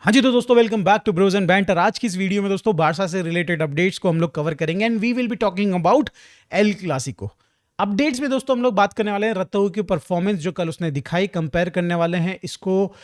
हाँ जी, तो दोस्तों welcome back to Bros and Banter. आज की इस वीडियो में दोस्तों बारसा से रिलेटेड अपडेट्स को हम लोग कवर करेंगे and we will be talking about El Clasico. Updates में दोस्तों हम लोग बात करने वाले हैं रत्तू की परफॉर्मेंस जो कल उसने दिखाई, कंपेयर करने वाले हैं इसको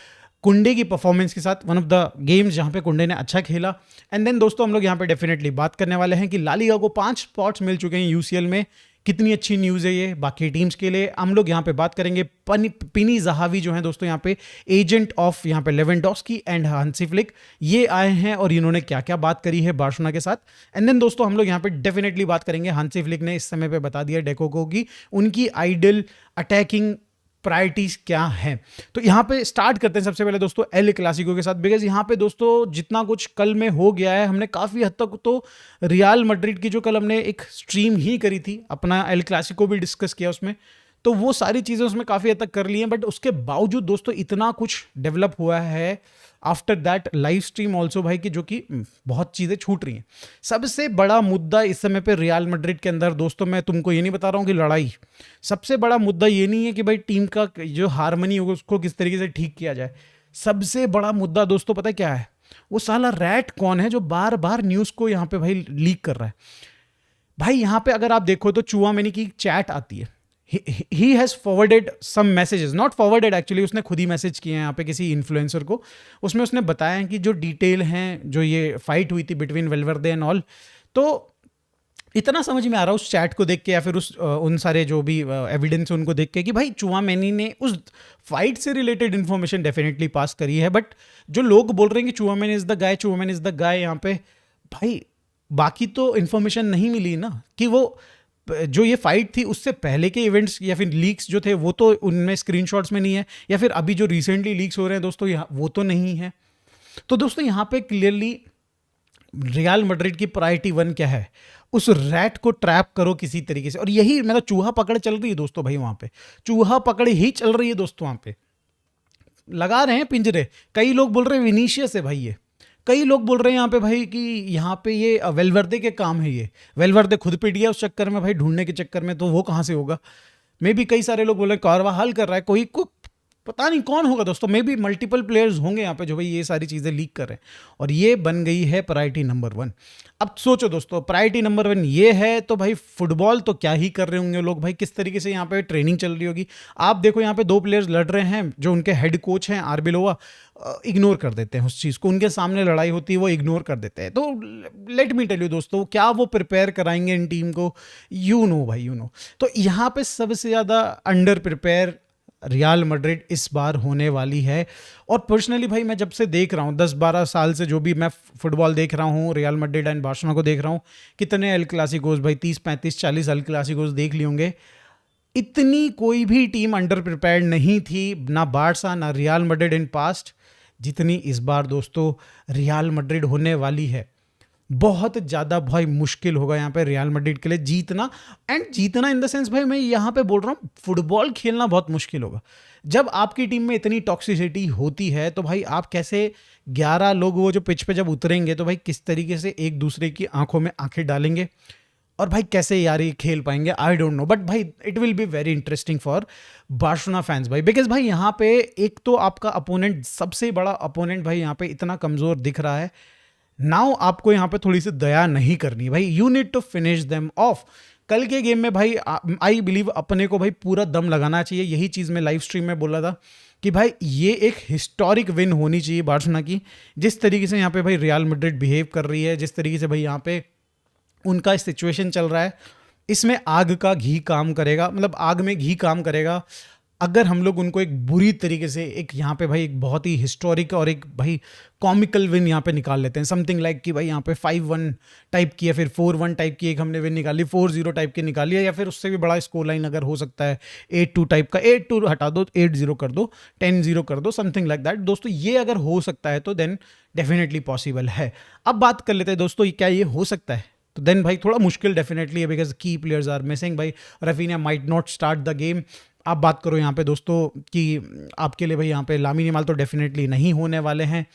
कुंडे की परफॉर्मेंस के साथ, वन ऑफ द गेम्स जहां पे कुंडे ने अच्छा खेला। एंड देन दोस्तों हम लोग यहाँ पे डेफिनेटली बात करने वाले हैं कि ला लीगा को 5 स्पॉट्स मिल चुके हैं यूसीएल में। कितनी अच्छी न्यूज़ है ये बाकी टीम्स के लिए। हम लोग यहाँ पे बात करेंगे पिनी जहावी जो है दोस्तों यहाँ पे एजेंट ऑफ यहाँ पे लेवेंडोस्की एंड हांसी फ्लिक, ये आए हैं और इन्होंने क्या क्या बात करी है बार्सिलोना के साथ। एंड देन दोस्तों हम लोग यहाँ पे डेफिनेटली बात करेंगे, हांसी फ्लिक ने इस समय पे बता दिया डेको को कि उनकी आइडल अटैकिंग प्रायोरिटीज क्या है। तो यहाँ पे स्टार्ट करते हैं सबसे पहले दोस्तों एल क्लासिको के साथ, बिकॉज यहाँ पे दोस्तों जितना कुछ कल में हो गया है, हमने काफी हद तक तो रियल मैड्रिड की जो कल हमने एक स्ट्रीम ही करी थी, अपना एल क्लासिको भी डिस्कस किया उसमें, तो वो सारी चीजें उसमें काफी हद तक कर ली हैं। बट उसके बावजूद दोस्तों इतना कुछ डेवलप हुआ है after that live stream also भाई की, जो कि बहुत चीजें छूट रही हैं। सबसे बड़ा मुद्दा इस समय पे रियल मैड्रिड के अंदर दोस्तों, मैं तुमको ये नहीं बता रहा हूँ कि लड़ाई, सबसे बड़ा मुद्दा ये नहीं है कि भाई टीम का जो हारमनी होगा उसको किस तरीके से ठीक किया जाए। सबसे बड़ा मुद्दा दोस्तों पता है क्या है? वो साला रैट कौन है जो बार बार न्यूज को यहाँ पे भाई लीक कर रहा है। भाई यहाँ पे अगर आप देखो तो चुआमेनी की चैट आती है, he has forwarded some messages, not forwarded actually, उसने खुद ही मैसेज किए हैं यहाँ पे किसी इन्फ्लुएंसर को। उसमें उसने बताया कि जो डिटेल हैं, जो ये फाइट हुई थी बिटवीन वेलवर्दे एंड ऑल, तो इतना समझ में आ रहा है उस चैट को देख के या फिर उस उन सारे जो भी एविडेंस उनको देख के कि भाई चुआमेनी ने उस फाइट से रिलेटेड इन्फॉर्मेशन डेफिनेटली पास करी है। बट जो लोग बोल रहे हैं कि Tchouameni is the guy, Tchouameni is the guy, यहाँ पे भाई बाकी तो इन्फॉर्मेशन नहीं मिली ना कि वो जो ये फाइट थी उससे पहले के इवेंट्स या फिर लीक्स जो थे वो तो उनमें स्क्रीनशॉट्स में नहीं है, या फिर अभी जो रिसेंटली लीक्स हो रहे हैं दोस्तों वो तो नहीं है। तो दोस्तों यहाँ पे क्लियरली रियल मैड्रिड की प्रायोरिटी 1 क्या है? उस रैट को ट्रैप करो किसी तरीके से। और यही मतलब चूहा पकड़ चल रही है दोस्तों, भाई वहां पे चूहा पकड़ ही चल रही है दोस्तों, वहां पे लगा रहे हैं पिंजरे। कई लोग बोल रहे हैं विनीशियस है भाई ये, कई लोग बोल रहे हैं यहाँ पे भाई कि यहाँ पे ये वेलवर्दे के काम है, ये वेलवर्दे खुद पिट गया उस चक्कर में भाई, ढूंढने के चक्कर में, तो वो कहाँ से होगा। मे भी कई सारे लोग बोल रहे हैं कारवा हल कर रहा है कोई को, पता नहीं कौन होगा दोस्तों, मे बी मल्टीपल प्लेयर्स होंगे यहाँ पे जो भाई ये सारी चीज़ें लीक कर रहे हैं, और ये बन गई है प्रायोरिटी नंबर 1। अब सोचो दोस्तों, प्रायोरिटी नंबर 1 ये है तो भाई फुटबॉल तो क्या ही कर रहे होंगे लोग भाई, किस तरीके से यहाँ पे ट्रेनिंग चल रही होगी। आप देखो यहाँ पे 2 प्लेयर्स लड़ रहे हैं, जो उनके हेड कोच हैं आर्बिलोवा इग्नोर कर देते हैं उस चीज़ को, उनके सामने लड़ाई होती है वो इग्नोर कर देते हैं। तो लेट मी टेल यू दोस्तों, क्या वो प्रिपेयर कराएंगे इन टीम को? यू नो भाई, यू नो। तो यहाँ पे सबसे ज़्यादा अंडर प्रिपेयर रियल मैड्रिड इस बार होने वाली है। और पर्सनली भाई मैं जब से देख रहा हूँ 10-12 साल से, जो भी मैं फुटबॉल देख रहा हूँ, रियल मैड्रिड एंड बार्सिलोना को देख रहा हूँ, कितने एल क्लासिकोस भाई, 30-35-40 एल क्लासिकोस देख लिए होंगे। इतनी कोई भी टीम अंडर प्रिपेयर्ड नहीं थी, ना बार्सा ना रियल मैड्रिड इन पास्ट, जितनी इस बार दोस्तों रियल मैड्रिड होने वाली है। बहुत ज़्यादा भाई मुश्किल होगा यहाँ पे रियल मैड्रिड के लिए जीतना, एंड जीतना इन द सेंस भाई मैं यहाँ पे बोल रहा हूँ फुटबॉल खेलना बहुत मुश्किल होगा। जब आपकी टीम में इतनी टॉक्सिसिटी होती है तो भाई आप कैसे 11 लोग वो जो पिच पे जब उतरेंगे तो भाई किस तरीके से एक दूसरे की आंखों में आंखें डालेंगे, और भाई कैसे यार ये खेल पाएंगे, आई डोंट नो। बट भाई it will be very interesting for Barcelona fans भाई, बिकॉज भाई यहाँ पे एक तो आपका अपोनेंट, सबसे बड़ा अपोनेंट भाई यहाँ पे इतना कमज़ोर दिख रहा है। नाउ आपको यहाँ पे थोड़ी सी दया नहीं करनी भाई, you need to finish them off. कल के गेम में भाई आई बिलीव अपने को भाई पूरा दम लगाना चाहिए। यही चीज़ मैं लाइव स्ट्रीम में बोला था कि भाई ये एक हिस्टोरिक विन होनी चाहिए बार्सिलोना की। जिस तरीके से यहाँ पे भाई रियल मैड्रिड बिहेव कर रही है, जिस तरीके से भाई यहाँ पे उनका सिचुएशन चल रहा है, इसमें आग का घी काम करेगा, मतलब आग में घी काम करेगा अगर हम लोग उनको एक बुरी तरीके से एक यहाँ पे भाई एक बहुत ही हिस्टोरिक और एक भाई कॉमिकल विन यहाँ पे निकाल लेते हैं। समथिंग लाइक कि भाई यहाँ पे 5-1 टाइप की या फिर 4-1 टाइप की एक हमने विन निकाली, 4-0 टाइप की निकाली है, या फिर उससे भी बड़ा स्कोर लाइन अगर हो सकता है 8-2 टाइप का, 8-2 हटा दो, 8-0 कर दो, 10-0 कर दो, समथिंग लाइक दैट दोस्तों। ये अगर हो सकता है तो देन डेफिनेटली पॉसिबल है। अब बात कर लेते हैं दोस्तों क्या ये हो सकता है, तो देन भाई थोड़ा मुश्किल डेफिनेटली है, बिकॉज की प्लेयर्स आर मिसिंग भाई। Raphinha might not start the game. आप बात करो यहाँ पे दोस्तों कि आपके लिए भाई यहाँ पे लामिन यमाल तो डेफिनेटली नहीं होने वाले हैं,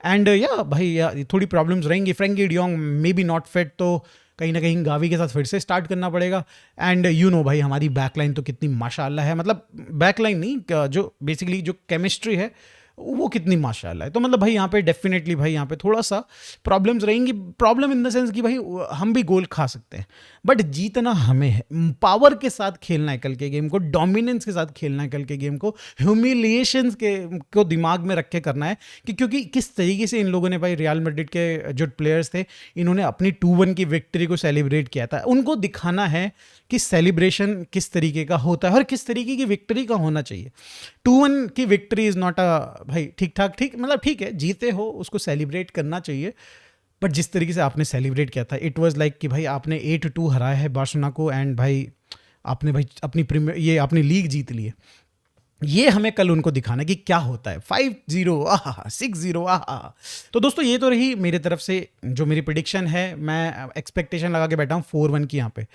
एंड या भाई या थोड़ी प्रॉब्लम्स रहेंगी। Frenkie de Jong may be not fit, तो कहीं ना कहीं गावी के साथ फिर से स्टार्ट करना पड़ेगा। एंड यू नो भाई हमारी बैकलाइन तो कितनी माशाल्लाह है, मतलब बैकलाइन नहीं, जो बेसिकली जो केमिस्ट्री है वो कितनी माशाल्लाह है। तो मतलब भाई यहाँ पे डेफिनेटली भाई यहाँ पे थोड़ा सा प्रॉब्लम्स रहेंगी, प्रॉब्लम इन द सेंस कि भाई हम भी गोल खा सकते हैं, बट जीतना हमें है। पावर के साथ खेलना है कल के गेम को, डोमिनेंस के साथ खेलना है कल के गेम को, ह्यूमिलिएशंस को दिमाग में रख के करना है कि क्योंकि किस तरीके से इन लोगों ने भाई रियल मैड्रिड के जो प्लेयर्स थे इन्होंने अपनी 2-1 की विक्ट्री को सेलिब्रेट किया था। उनको दिखाना है कि सेलिब्रेशन किस तरीके का होता है और किस तरीके की विक्ट्री का होना चाहिए। 2-1 की विक्ट्री इज नॉट अ भाई ठीक ठाक, ठीक मतलब ठीक है, जीते हो उसको सेलिब्रेट करना चाहिए, बट जिस तरीके से आपने सेलिब्रेट किया था इट वाज लाइक कि भाई आपने 8-2 हराया है बार्सिलोना को, एंड भाई आपने भाई अपनी प्रीमियर ये अपनी लीग जीत ली है। ये हमें कल उनको दिखाना है कि क्या होता है। 5-0 आहा, 6-0 आहा। तो दोस्तों ये तो रही मेरी तरफ से जो मेरी प्रिडिक्शन है, मैं एक्सपेक्टेशन लगा के बैठा हूँ 4-1 की यहाँ पे।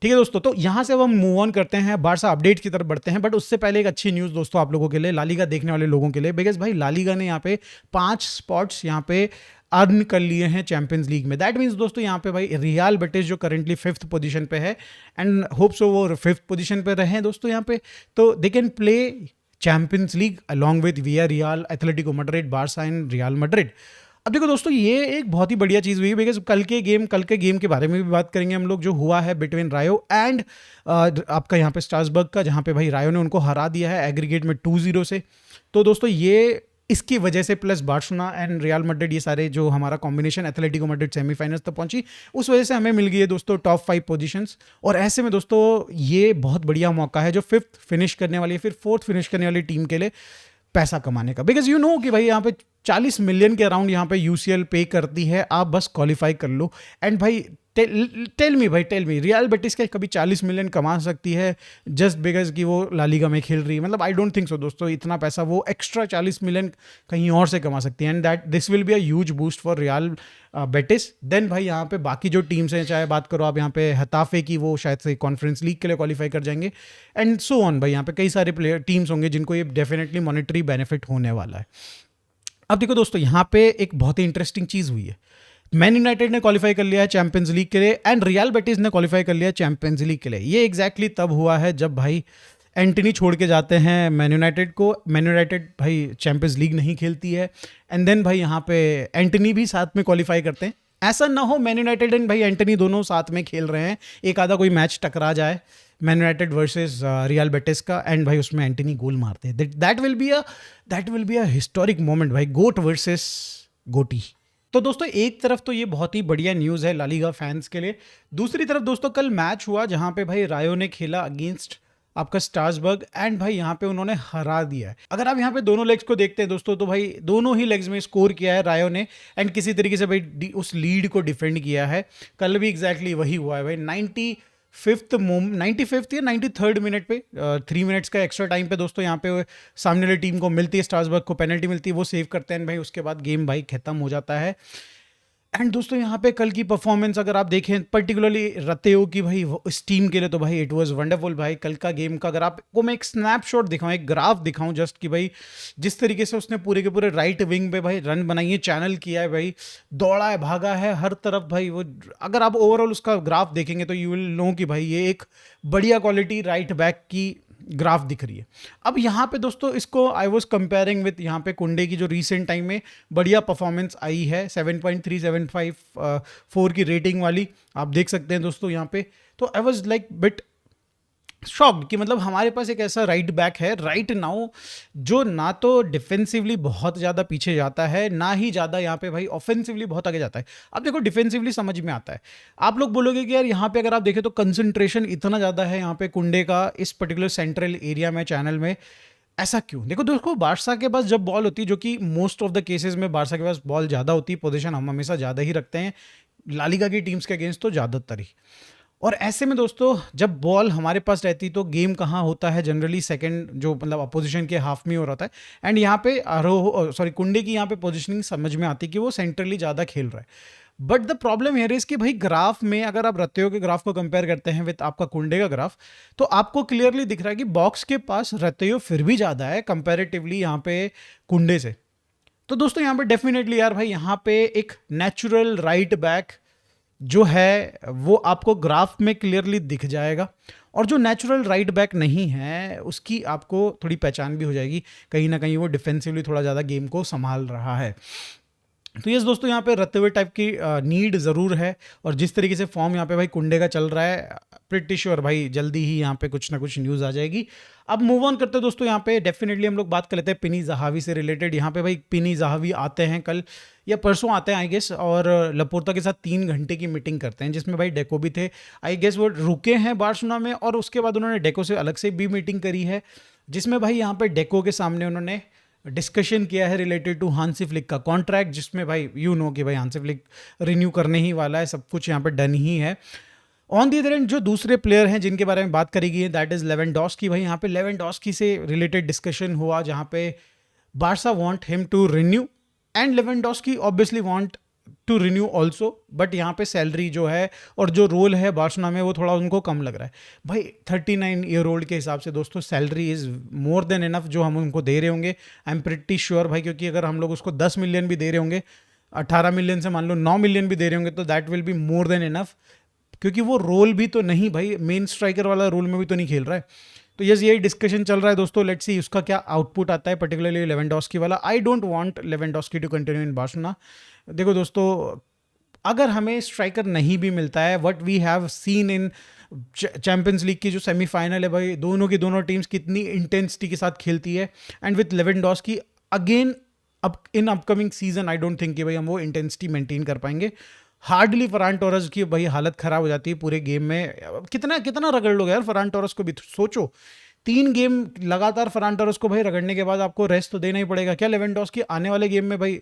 ठीक है दोस्तों, तो यहाँ से अब हम मूव ऑन करते हैं, बारसा अपडेट की तरफ बढ़ते हैं, बट उससे पहले एक अच्छी न्यूज़ दोस्तों आप लोगों के लिए, लालीगा देखने वाले लोगों के लिए, बिकॉज भाई लालीगा ने यहाँ पे 5 स्पॉट्स यहाँ पे अर्न कर लिए हैं चैंपियंस लीग में। दैट मीन्स दोस्तों यहाँ पे भाई रियल बेटिस जो करंटली 5th पोजीशन पे है, एंड होप सो वो 5th पोजीशन पे रहे दोस्तों यहाँ पे, तो they can play Champions League along with Villarreal, Atletico Madrid, Barca and Real Madrid. अब देखो दोस्तों ये एक बहुत ही बढ़िया चीज़ हुई, बिकॉज कल के गेम के बारे में भी बात करेंगे हम लोग, जो हुआ है बिटवीन रायो एंड आपका यहाँ पे स्ट्रासबर्ग का, जहाँ पे भाई रायो ने उनको हरा दिया है एग्रीगेट में 2-0 से। तो दोस्तों ये इसकी वजह से plus Barcelona and Real Madrid, ये सारे जो हमारा कॉम्बिनेशन एथलेटिको मैड्रिड सेमीफाइनल्स तक पहुंची, उस वजह से हमें मिल गई है दोस्तों टॉप 5 पोजीशंस। और ऐसे में दोस्तों ये बहुत बढ़िया मौका है जो 5th फिनिश करने वाली है, फिर 4th फिनिश करने वाली टीम के लिए पैसा कमाने का, बिकॉज यू नो कि भाई यहाँ पे 40 मिलियन के अराउंड यहाँ पे यूसीएल पे करती है, आप बस क्वालिफाई कर लो। एंड भाई टेल मी रियल बेटिस क्या कभी 40 मिलियन कमा सकती है जस्ट बिकॉज कि वो लालीगा में खेल रही है? मतलब आई डोंट थिंक सो दोस्तों, इतना पैसा वो एक्स्ट्रा 40 मिलियन कहीं और से कमा सकती है, and that this will be a huge boost for Real Betis. Then भाई यहाँ पे बाकी जो टीम्स हैं, चाहे बात करो आप यहाँ पे हताफे की, वो शायद से कॉन्फ्रेंस लीग के लिए क्वालिफाई कर जाएंगे, एंड सो ऑन। भाई यहाँ पे कई सारे प्लेयर टीम्स होंगे जिनको ये डेफिनेटली मॉनेटरी बेनिफिट होने वाला है। अब देखो दोस्तों यहाँ पे एक बहुत ही इंटरेस्टिंग चीज़ हुई है, मैन यूनाइटेड ने क्वालिफाई कर लिया है चैंपियंस लीग के लिए, एंड रियल बेटिस ने क्वालिफाई कर लिया है चैंपियंस लीग के लिए। ये एग्जैक्टली तब हुआ है जब भाई एंटनी छोड़ के जाते हैं मैन यूनाइटेड को, मैन यूनाइटेड भाई चैंपियंस लीग नहीं खेलती है, एंड देन भाई यहाँ पे एंटनी भी साथ में क्वालिफाई करते हैं। ऐसा ना हो मैन यूनाइटेड एंड भाई एंटनी दोनों साथ में खेल रहे हैं, एक आधा कोई मैच टकरा जाए man United versus real Betis का, एंड भाई उसमें एंटनी गोल मारते हैं, that will be a historic moment भाई, गोट वर्सेस गोटी। तो दोस्तों एक तरफ तो ये बहुत ही बढ़िया न्यूज़ है लालीगा फैंस के लिए, दूसरी तरफ दोस्तों कल मैच हुआ जहां पे भाई रायो ने खेला अगेंस्ट आपका स्ट्रासबर्ग, एंड भाई यहाँ पे उन्होंने हरा दिया है। अगर आप यहाँ पे दोनों लेग्स को देखते हैं दोस्तों, तो भाई दोनों ही लेग्स में स्कोर किया है रायो ने, एंड किसी तरीके से भाई उस लीड को डिफेंड किया है। कल भी एग्जैक्टली वही हुआ है भाई, 95th या 93rd मिनट पे 3 मिनट्स का एक्स्ट्रा टाइम पे दोस्तों यहाँ पे सामने वाली टीम को मिलती है, स्ट्रासबर्ग को पेनल्टी मिलती है, वो सेव करते हैं भाई, उसके बाद गेम भाई खत्म हो जाता है। एंड दोस्तों यहाँ पे कल की परफॉर्मेंस अगर आप देखें पर्टिकुलरली रतेओ की भाई इस टीम के लिए, तो भाई इट वाज वंडरफुल भाई। कल का गेम का अगर आपको मैं एक स्नैपशॉट दिखाऊं, एक ग्राफ दिखाऊं जस्ट कि भाई जिस तरीके से उसने पूरे के पूरे राइट विंग पे भाई रन बनाई है, चैनल किया है भाई, दौड़ा है, भागा है हर तरफ भाई, वो अगर आप ओवरऑल उसका ग्राफ देखेंगे तो यू विल नो कि भाई ये एक बढ़िया क्वालिटी राइट बैक की ग्राफ दिख रही है। अब यहाँ पे दोस्तों इसको आई वॉज कंपेयरिंग विथ यहाँ पे कुंडे की जो रीसेंट टाइम में बढ़िया परफॉर्मेंस आई है, 7.3754 की रेटिंग वाली आप देख सकते हैं दोस्तों यहाँ पे। तो I was like bit shocked कि मतलब हमारे पास एक ऐसा राइट बैक है राइट नाउ जो ना तो डिफेंसिवली बहुत ज़्यादा पीछे जाता है, ना ही ज़्यादा यहाँ पे भाई ऑफेंसिवली बहुत आगे जाता है। अब देखो डिफेंसिवली समझ में आता है, आप लोग बोलोगे कि यार यहाँ पे अगर आप देखें तो कंसंट्रेशन इतना ज़्यादा है यहाँ पे कुंडे का इस पर्टिकुलर सेंट्रल एरिया में, चैनल में, ऐसा क्यों? देखो दोस्तों बारसा के पास जब बॉल होती है, जो कि मोस्ट ऑफ द केसेस में बारसा के पास बॉल ज़्यादा होती है, पोजीशन हम हमेशा ज़्यादा ही रखते हैं लालीगा की टीम्स के अगेंस्ट तो ज़्यादातर ही। और ऐसे में दोस्तों जब बॉल हमारे पास रहती तो गेम कहाँ होता है जनरली सेकंड जो मतलब अपोजिशन के हाफ में हो रहा था, एंड यहाँ पे कुंडे की यहाँ पे पोजीशनिंग समझ में आती कि वो सेंट्रली ज़्यादा खेल रहा है। But the problem here is कि भाई ग्राफ में अगर आप रत्तेओ के ग्राफ को कंपेयर करते हैं विद आपका कुंडे का ग्राफ, तो आपको क्लियरली दिख रहा है कि बॉक्स के पास रत्तेओ फिर भी ज़्यादा है कंपेरेटिवली यहाँ पे कुंडे से। तो दोस्तों यहाँ पे डेफिनेटली यार भाई यहाँ पे एक नेचुरल राइट बैक जो है वो आपको ग्राफ में क्लियरली दिख जाएगा। और जो नेचुरल राइट बैक नहीं है उसकी आपको थोड़ी पहचान भी हो जाएगी, कहीं ना कहीं वो डिफेंसिवली थोड़ा ज़्यादा गेम को संभाल रहा है। तो यस दोस्तों, यहाँ पे रत्ते हुए टाइप की नीड ज़रूर है, और जिस तरीके से फॉर्म यहाँ पे भाई कुंडे का चल रहा है, प्रिटी श्योर भाई जल्दी ही यहाँ पे कुछ ना कुछ न्यूज़ आ जाएगी। अब मूव ऑन करते हैं दोस्तों, यहाँ पे डेफिनेटली हम लोग बात कर लेते हैं पिनी जहावी से रिलेटेड। यहाँ पे भाई पिनी जहावी आते हैं कल या परसों आते हैं आई गेस, और लपोर्ता के साथ 3 घंटे की मीटिंग करते हैं, जिसमें भाई डेको भी थे आई गेस। वो रुके हैं बार्सिलोना में, और उसके बाद उन्होंने डेको से अलग से भी मीटिंग करी है, जिसमें भाई यहाँ पे डेको के सामने उन्होंने डिस्कशन किया है रिलेटेड टू हांसी फ्लिक का कॉन्ट्रैक्ट, जिसमें भाई कि भाई हांसी फ्लिक रिन्यू करने ही वाला है, सब कुछ यहाँ पे डन ही है। ऑन दी अदर एंड जो दूसरे प्लेयर हैं जिनके बारे में बात करेगी है, दैट इज लेवेंडोस्की। भाई यहाँ पे लेवेंडोस्की से रिलेटेड डिस्कशन हुआ, जहाँ पे Barca want him to renew and Lewandowski obviously want to renew also, but यहाँ पे सैलरी जो है और जो रोल है बार्सिलोना में वो थोड़ा उनको कम लग रहा है। भाई 39 ईयर ओल्ड के हिसाब से दोस्तों salary is more than enough जो हम उनको दे रहे होंगे, आई एम प्रिटी श्योर भाई, क्योंकि अगर हम लोग उसको 10 मिलियन भी दे रहे होंगे, 18 मिलियन से मान लो 9 मिलियन भी दे रहे होंगे, तो that will be more than enough, क्योंकि वो रोल भी तो नहीं भाई मेन स्ट्राइकर वाला रोल में भी तो नहीं खेल रहा है। तो यस, यही डिस्कशन चल रहा है दोस्तों, लेट्स सी उसका क्या आउटपुट आता है, पर्टिकुलरली लेवेंडोस्की वाला। I don't want Lewandowski to continue in Barcelona. देखो दोस्तों, अगर हमें स्ट्राइकर नहीं भी मिलता है, what we have seen in Champions League की जो सेमीफाइनल है भाई, दोनों की दोनों टीम्स कितनी इंटेंसिटी के साथ खेलती है, एंड विथ लेवेंडोस्की अगेन अब in upcoming season I don't think कि भाई हम वो इंटेंसिटी मेंटेन कर पाएंगे। हार्डली फरान टोरस की भाई हालत खराब हो जाती है पूरे गेम में। कितना कितना रगड़ लोगे यार फरान टोरस को भी, सोचो 3 गेम लगातार फरान टोरस को भाई रगड़ने के बाद आपको रेस्ट तो देना ही पड़ेगा। क्या लेवेंडोस्की आने वाले गेम में भाई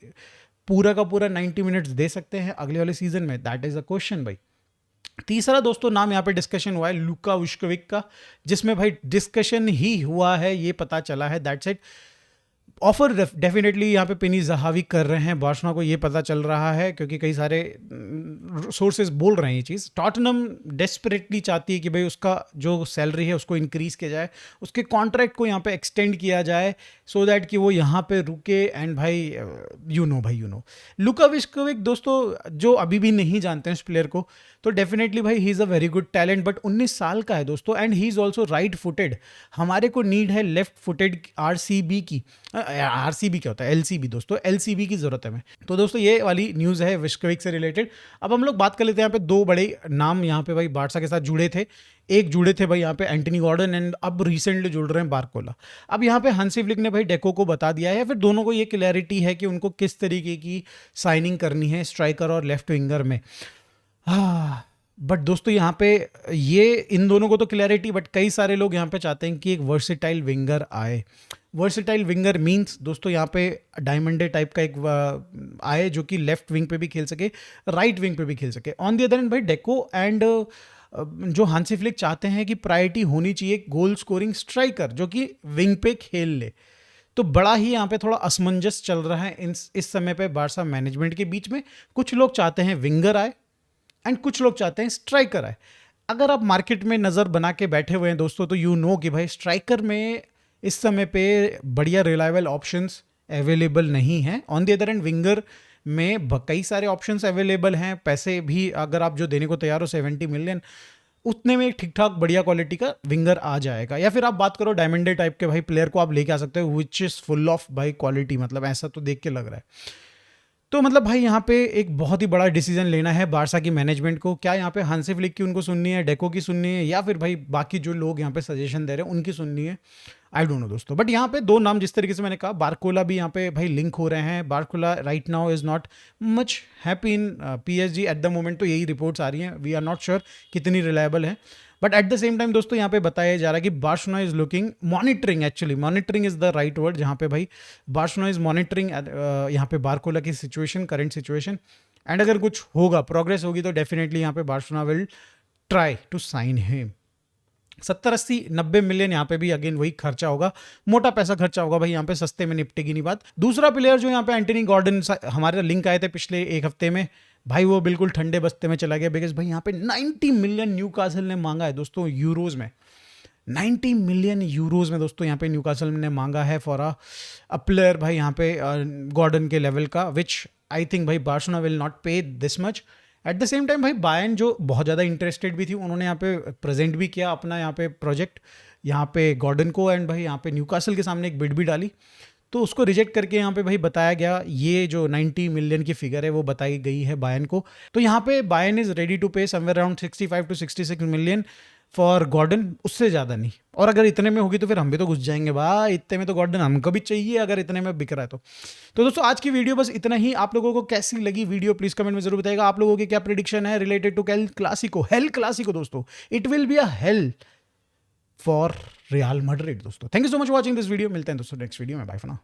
पूरा का पूरा 90 मिनट्स दे सकते हैं अगले वाले सीजन में? दैट इज अ क्वेश्चन भाई। तीसरा दोस्तों नाम यहाँ पे डिस्कशन हुआ है लूका विश्कोविक का, जिसमें भाई डिस्कशन ही हुआ है, ये पता चला है, दैट्स इट। ऑफर डेफिनेटली यहाँ पे पिनी जहावी कर रहे हैं बार्सिलोना को, ये पता चल रहा है, क्योंकि कई सारे सोर्सेज बोल रहे हैं ये चीज़। टॉटनहम डेस्परेटली चाहती है कि भाई उसका जो सैलरी है उसको इंक्रीज़ किया जाए, उसके कॉन्ट्रैक्ट को यहाँ पे एक्सटेंड किया जाए, सो दैट कि वो यहाँ पे रुके। एंड भाई यू नो लूका विश्कोविक दोस्तों, जो अभी भी नहीं जानते हैं इस प्लेयर को, तो डेफिनेटली भाई he is a very good talent, but 19 साल का है दोस्तों, and he is also right footed. हमारे को नीड है लेफ्ट फुटेड आरसीबी की, आरसीबी क्या होता है, एलसीबी दोस्तों, एलसीबी की जरूरत है हमें। तो दोस्तों ये वाली न्यूज़ है विश्कोविक से रिलेटेड। अब हम लोग बात कर लेते हैं यहाँ पे 2 बड़े नाम यहाँ पे भाई बार्सा के साथ जुड़े थे। एक जुड़े थे भाई यहाँ पे एंटनी गॉर्डन, एंड अब रिसेंटली जुड़ रहे हैं बारकोला। अब यहाँ पे हांसी फ्लिक ने भाई डेको को बता दिया है, फिर दोनों को ये क्लैरिटी है कि उनको किस तरीके की साइनिंग करनी है स्ट्राइकर और लेफ्ट विंगर में। बट दोस्तों यहाँ पे ये इन दोनों को तो क्लैरिटी, बट कई सारे लोग यहाँ पे चाहते हैं कि एक वर्सेटाइल विंगर आए। वर्सेटाइल विंगर मींस दोस्तों यहाँ पे डायमंडे टाइप का एक आए जो कि लेफ्ट विंग पे भी खेल सके, राइट विंग पे भी खेल सके। ऑन दी अदर एंड भाई डेको एंड जो हांसी फ्लिक चाहते हैं कि प्रायोरिटी होनी चाहिए गोल स्कोरिंग स्ट्राइकर जो कि विंग पे खेल ले। तो बड़ा ही यहाँ पे थोड़ा असमंजस चल रहा है इस समय पे बार्सा मैनेजमेंट के बीच में। कुछ लोग चाहते हैं विंगर आए एंड कुछ लोग चाहते हैं स्ट्राइकर आए। अगर आप मार्केट में नज़र बना के बैठे हुए हैं दोस्तों, तो यू नो कि भाई स्ट्राइकर में इस समय पे बढ़िया रिलायबल ऑप्शंस अवेलेबल नहीं हैं। On the other and winger में कई सारे ऑप्शंस अवेलेबल हैं, पैसे भी अगर आप जो देने को तैयार हो 70 मिलियन, उतने में ठीक ठाक बढ़िया क्वालिटी का विंगर आ जाएगा। या फिर आप बात करो डायमंडे टाइप के भाई प्लेयर को आप लेके आ सकते हो विच इज़ फुल ऑफ भाई क्वालिटी, मतलब ऐसा तो देख के लग रहा है। तो मतलब भाई यहाँ पे एक बहुत ही बड़ा डिसीजन लेना है बार्सा की मैनेजमेंट को। क्या यहाँ पे हांसी फ्लिक की उनको सुननी है, डेको की सुननी है, या फिर भाई बाकी जो लोग यहाँ पे सजेशन दे रहे हैं उनकी सुननी है? आई डोंट नो दोस्तों। बट यहाँ पे 2 नाम जिस तरीके से मैंने कहा, बारकोला भी यहाँ पे भाई लिंक हो रहे हैं। Barcola right now is not much happy in PSG at the moment, तो यही रिपोर्ट्स आ रही हैं। वी आर नॉट श्योर कितनी रिलायबल है, but at the same time दोस्तों यहाँ पे बताया जा रहा है कि Barcelona is looking monitoring, actually monitoring is the right word, जहाँ पे भाई बार्सिलोना इज मॉनिटरिंग यहाँ पे बारकोला की सिचुएशन, करंट सिचुएशन, एंड अगर कुछ होगा, प्रोग्रेस होगी, तो डेफिनेटली यहाँ पे Barcelona will try to sign him. 70, 80, 90 million यहाँ पे भी अगेन वही खर्चा होगा, मोटा पैसा खर्चा होगा भाई, यहाँ पे सस्ते में निपटेगी नहीं बात। दूसरा प्लेयर जो यहाँ पे एंटनी गॉर्डन, हमारे लिंक आए थे पिछले 1 हफ्ते में, भाई वो बिल्कुल ठंडे बस्ते में चला गया, बिकॉज भाई यहाँ पे 90 मिलियन न्यूकासल ने मांगा है दोस्तों यूरोज में। 90 मिलियन यूरोज में दोस्तों यहाँ पे न्यूकासल ने मांगा है फॉर अ प्लेयर भाई यहाँ पे गॉर्डन के लेवल का, विच आई थिंक भाई बार्सिलोना विल नॉट पे this much. At the same time भाई बायर्न जो बहुत ज़्यादा इंटरेस्टेड भी थी, उन्होंने यहाँ पे प्रेजेंट भी किया अपना यहाँ पे प्रोजेक्ट, यहाँ पे गॉर्डन को, एंड भाई यहाँ पे न्यूकासल के सामने एक बिड भी डाली, तो उसको रिजेक्ट करके यहाँ पे भाई बताया गया ये जो 90 मिलियन की फिगर है वो बताई गई है बायर्न को। तो यहाँ पे Bayern is ready to pay somewhere around 65 to 66 million for Gordon, उससे ज़्यादा नहीं। और अगर इतने में होगी तो फिर हम भी तो घुस जाएंगे भाई, इतने में तो गॉर्डन हमको भी चाहिए अगर इतने में बिक रहा है तो दोस्तों आज की वीडियो बस इतना ही। आप लोगों को कैसी लगी वीडियो प्लीज कमेंट में जरूर बताइएगा। आप लोगों की क्या प्रेडिक्शन है related to El Clasico, El Clasico दोस्तों, it will be a hell for Real Madrid दोस्तों। Thank you so much watching this video, मिलते हैं दोस्तों नेक्स्ट वीडियो में, बाय फॉर नाउ।